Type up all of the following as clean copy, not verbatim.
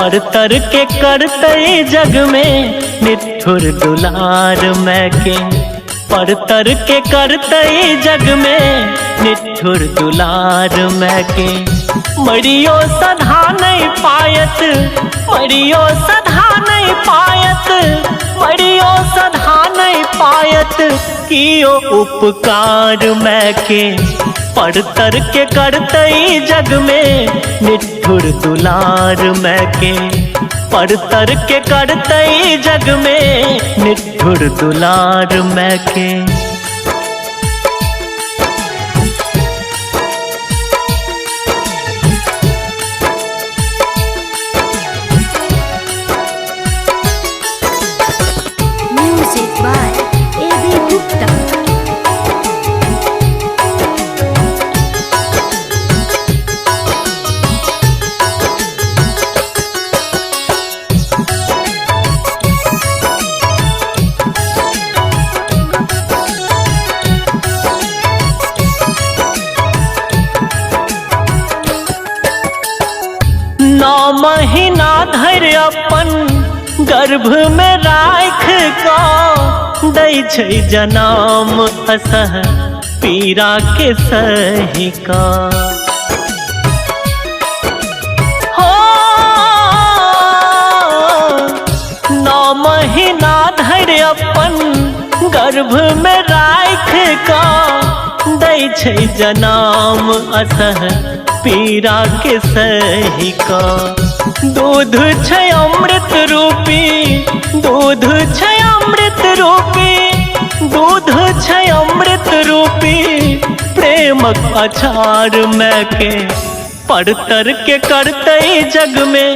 परतर के करते जग में निठुर दुलार मैके। परतर के करते जग में निठुर दुलार मैके। मरियो सधा नहीं पायत, मरियो सधा नहीं पायत, मरियो सधा नहीं पायत कियो उपकार मैके। परतर के करते जग में निठुर दुलार मैके। परतर के करते जग में निठुर दुलार मैके। Music by A.B. Gupta. नौ महीना धर अपन गर्भ में राख को दै छै जनम असह पीड़ा के सही का। हो 9 महीना धर अपन गर्भ में राख को दै छै जनम असह पीड़ा के सही का। दूध छै अमृत रूपी, दूध छै अमृत रूपी, दूध छै अमृत रूपी प्रेमक अचार मैके। परतर के करते जग में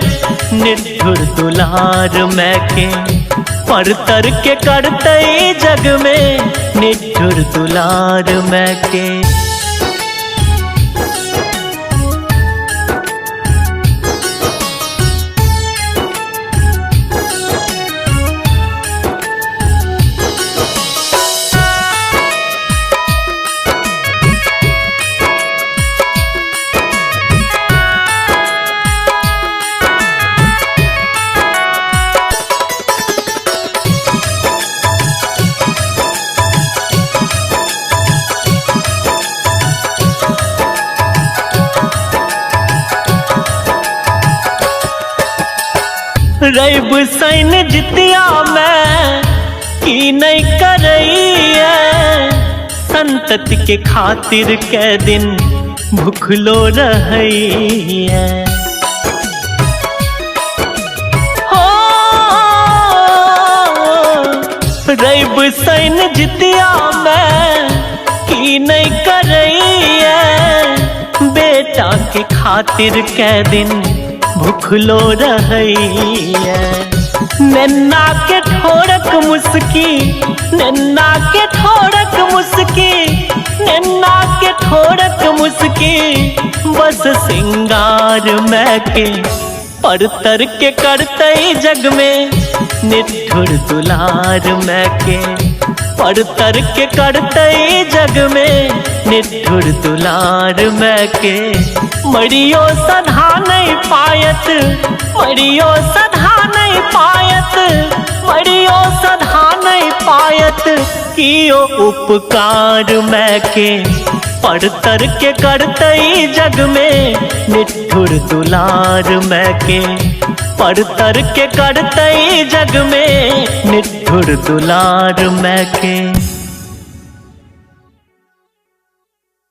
निठुर दुलार मैके। परतर के करते जग में निठुर दुलार मैके। रैब सैन जितिया में की नहीं करैया। संतति के खातिर कै दिन भूखलो रहैया। हो रैब सैन जितिया में की नहीं करैया। बेटा के खातिर कै दिन भूखलो रहैया। नन्ना के ठोरक मुस्की, नन्ना के ठोरक मुस्की, नन्ना के ठोरक मुस्की बस सिंगार मैके। परतर के करते जग में निठुर दुलार मैके। परतर के करते जग में निठुर दुलार मैके। मरियो सधा नहीं पायत, मरियो सधा नहीं पायत, मरियो सधा नहीं पायत कियो उपकार मैके। परतर के करते जग में निठुर दुलार मैके। परतर के करते जग में निठुर दुलार मैके।